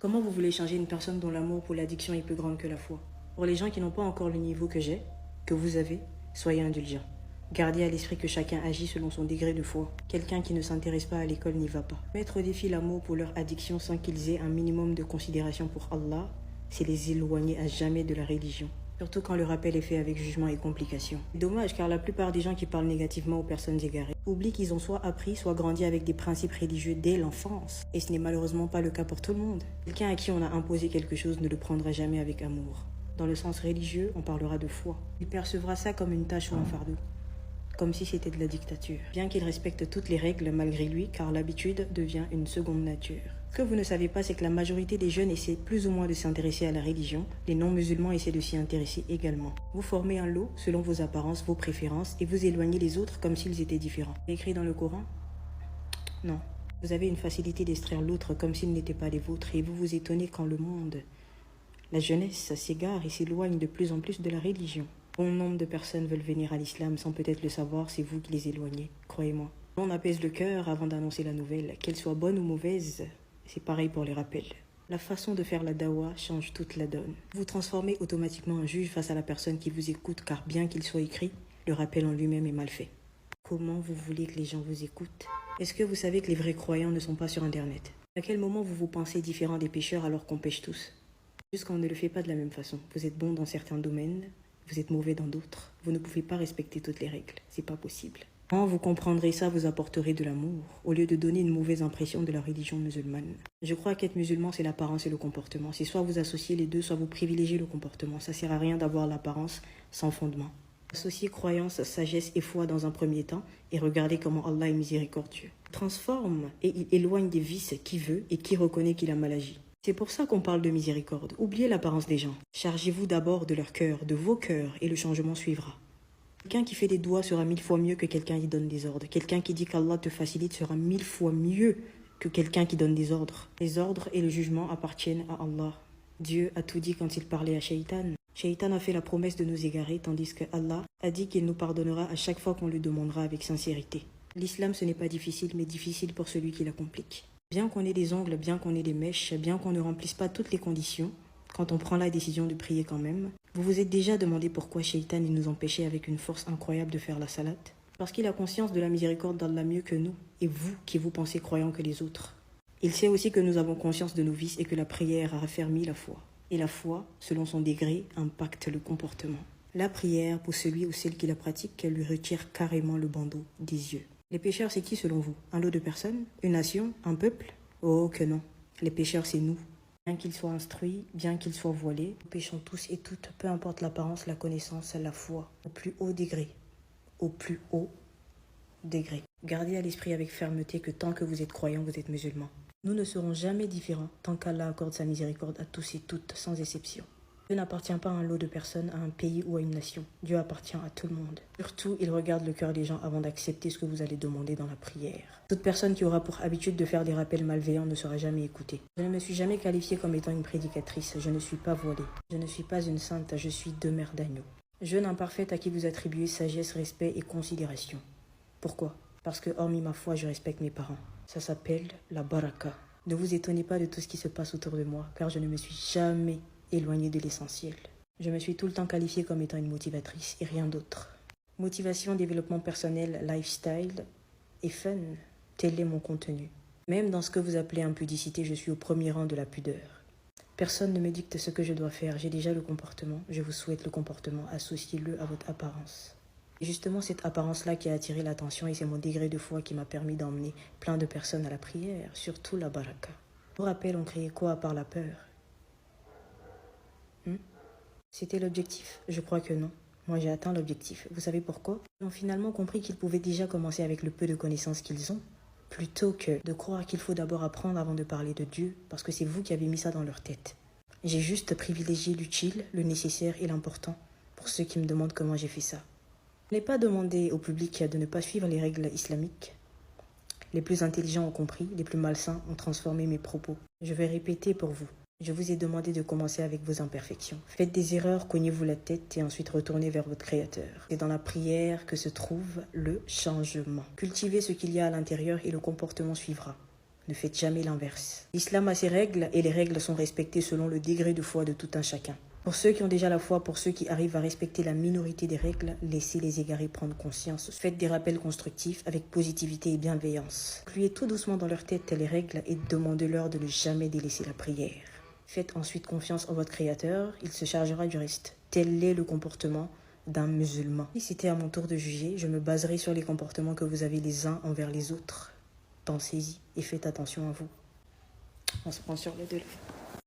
Comment vous voulez changer une personne dont l'amour pour l'addiction est plus grand que la foi? Pour les gens qui n'ont pas encore le niveau que j'ai, que vous avez, soyez indulgents. Gardez à l'esprit que chacun agit selon son degré de foi. Quelqu'un qui ne s'intéresse pas à l'école n'y va pas. Mettre au défi l'amour pour leur addiction sans qu'ils aient un minimum de considération pour Allah, c'est les éloigner à jamais de la religion. Surtout quand le rappel est fait avec jugement et complication. Dommage car la plupart des gens qui parlent négativement aux personnes égarées oublient qu'ils ont soit appris, soit grandi avec des principes religieux dès l'enfance. Et ce n'est malheureusement pas le cas pour tout le monde. Quelqu'un à qui on a imposé quelque chose ne le prendra jamais avec amour. Dans le sens religieux, on parlera de foi. Il percevra ça comme une tâche ou un fardeau. Comme si c'était de la dictature. Bien qu'il respecte toutes les règles malgré lui, car l'habitude devient une seconde nature. Ce que vous ne savez pas, c'est que la majorité des jeunes essaient plus ou moins de s'intéresser à la religion. Les non-musulmans essaient de s'y intéresser également. Vous formez un lot selon vos apparences, vos préférences, et vous éloignez les autres comme s'ils étaient différents. Écrit dans le Coran? Non. Vous avez une facilité d'extraire l'autre comme s'il n'était pas les vôtres, et vous vous étonnez quand le monde, la jeunesse, s'égare et s'éloigne de plus en plus de la religion. Bon nombre de personnes veulent venir à l'islam sans peut-être le savoir, c'est vous qui les éloignez, croyez-moi. On apaise le cœur avant d'annoncer la nouvelle, qu'elle soit bonne ou mauvaise, c'est pareil pour les rappels. La façon de faire la dawa change toute la donne. Vous transformez automatiquement un juge face à la personne qui vous écoute, car bien qu'il soit écrit, le rappel en lui-même est mal fait. Comment vous voulez que les gens vous écoutent? Est-ce que vous savez que les vrais croyants ne sont pas sur Internet? À quel moment vous vous pensez différent des pécheurs alors qu'on pêche tous? Juste qu'on ne le fait pas de la même façon. Vous êtes bon dans certains domaines, vous êtes mauvais dans d'autres. Vous ne pouvez pas respecter toutes les règles. C'est pas possible. Quand vous comprendrez ça, vous apporterez de l'amour, au lieu de donner une mauvaise impression de la religion musulmane. Je crois qu'être musulman, c'est l'apparence et le comportement. C'est soit vous associez les deux, soit vous privilégiez le comportement. Ça sert à rien d'avoir l'apparence sans fondement. Associez croyance, sagesse et foi dans un premier temps, et regardez comment Allah est miséricordieux. Il transforme et il éloigne des vices qui veut et qui reconnaît qu'il a mal agi. C'est pour ça qu'on parle de miséricorde. Oubliez l'apparence des gens. Chargez-vous d'abord de leur cœur, de vos cœurs, et le changement suivra. Quelqu'un qui fait des doigts sera 1000 fois mieux que quelqu'un qui donne des ordres. Quelqu'un qui dit qu'Allah te facilite sera 1000 fois mieux que quelqu'un qui donne des ordres. Les ordres et le jugement appartiennent à Allah. Dieu a tout dit quand il parlait à Shaitan. Shaitan a fait la promesse de nous égarer, tandis que Allah a dit qu'il nous pardonnera à chaque fois qu'on lui demandera avec sincérité. L'islam, ce n'est pas difficile, mais difficile pour celui qui la complique. Bien qu'on ait des ongles, bien qu'on ait des mèches, bien qu'on ne remplisse pas toutes les conditions, quand on prend la décision de prier quand même, vous vous êtes déjà demandé pourquoi Shaitan nous empêchait avec une force incroyable de faire la salade? Parce qu'il a conscience de la miséricorde d'Allah mieux que nous, et vous qui vous pensez croyants que les autres. Il sait aussi que nous avons conscience de nos vices et que la prière a raffermi la foi. Et la foi, selon son degré, impacte le comportement. La prière, pour celui ou celle qui la pratique, lui retire carrément le bandeau des yeux. Les pécheurs, c'est qui selon vous? Un lot de personnes? Une nation? Un peuple? Oh que non. Les pécheurs, c'est nous. Bien qu'ils soient instruits, bien qu'ils soient voilés, nous péchons tous et toutes, peu importe l'apparence, la connaissance, la foi, au plus haut degré. Au plus haut degré. Gardez à l'esprit avec fermeté que tant que vous êtes croyant, vous êtes musulman. Nous ne serons jamais différents tant qu'Allah accorde sa miséricorde à tous et toutes, sans exception. Dieu n'appartient pas à un lot de personnes, à un pays ou à une nation. Dieu appartient à tout le monde. Surtout, il regarde le cœur des gens avant d'accepter ce que vous allez demander dans la prière. Toute personne qui aura pour habitude de faire des rappels malveillants ne sera jamais écoutée. Je ne me suis jamais qualifiée comme étant une prédicatrice. Je ne suis pas voilée. Je ne suis pas une sainte. Je suis demeure d'agneau. Jeune imparfaite à qui vous attribuez sagesse, respect et considération. Pourquoi? Parce que hormis ma foi, je respecte mes parents. Ça s'appelle la baraka. Ne vous étonnez pas de tout ce qui se passe autour de moi, car je ne me suis jamais éloignée de l'essentiel. Je me suis tout le temps qualifiée comme étant une motivatrice et rien d'autre. Motivation, développement personnel, lifestyle et fun, tel est mon contenu. Même dans ce que vous appelez impudicité, je suis au premier rang de la pudeur. Personne ne me dicte ce que je dois faire, j'ai déjà le comportement, je vous souhaite le comportement, associez-le à votre apparence. Et justement, cette apparence-là qui a attiré l'attention et c'est mon degré de foi qui m'a permis d'emmener plein de personnes à la prière, surtout la baraka. Pour rappel, on créait quoi à part la peur? C'était l'objectif? Je crois que non. Moi, j'ai atteint l'objectif. Vous savez pourquoi? Ils ont finalement compris qu'ils pouvaient déjà commencer avec le peu de connaissances qu'ils ont, plutôt que de croire qu'il faut d'abord apprendre avant de parler de Dieu, parce que c'est vous qui avez mis ça dans leur tête. J'ai juste privilégié l'utile, le nécessaire et l'important, pour ceux qui me demandent comment j'ai fait ça. Je n'ai pas demandé au public de ne pas suivre les règles islamiques. Les plus intelligents ont compris, les plus malsains ont transformé mes propos. Je vais répéter pour vous. Je vous ai demandé de commencer avec vos imperfections. Faites des erreurs, cognez-vous la tête et ensuite retournez vers votre Créateur. C'est dans la prière que se trouve le changement. Cultivez ce qu'il y a à l'intérieur et le comportement suivra. Ne faites jamais l'inverse. L'islam a ses règles et les règles sont respectées selon le degré de foi de tout un chacun. Pour ceux qui ont déjà la foi, pour ceux qui arrivent à respecter la minorité des règles, laissez les égarés prendre conscience. Faites des rappels constructifs avec positivité et bienveillance. Incluez tout doucement dans leur tête les règles et demandez-leur de ne jamais délaisser la prière. Faites ensuite confiance en votre Créateur, il se chargera du reste. Tel est le comportement d'un musulman. Si c'était à mon tour de juger, je me baserai sur les comportements que vous avez les uns envers les autres. Pensez-y et faites attention à vous. On se prend sur les deux.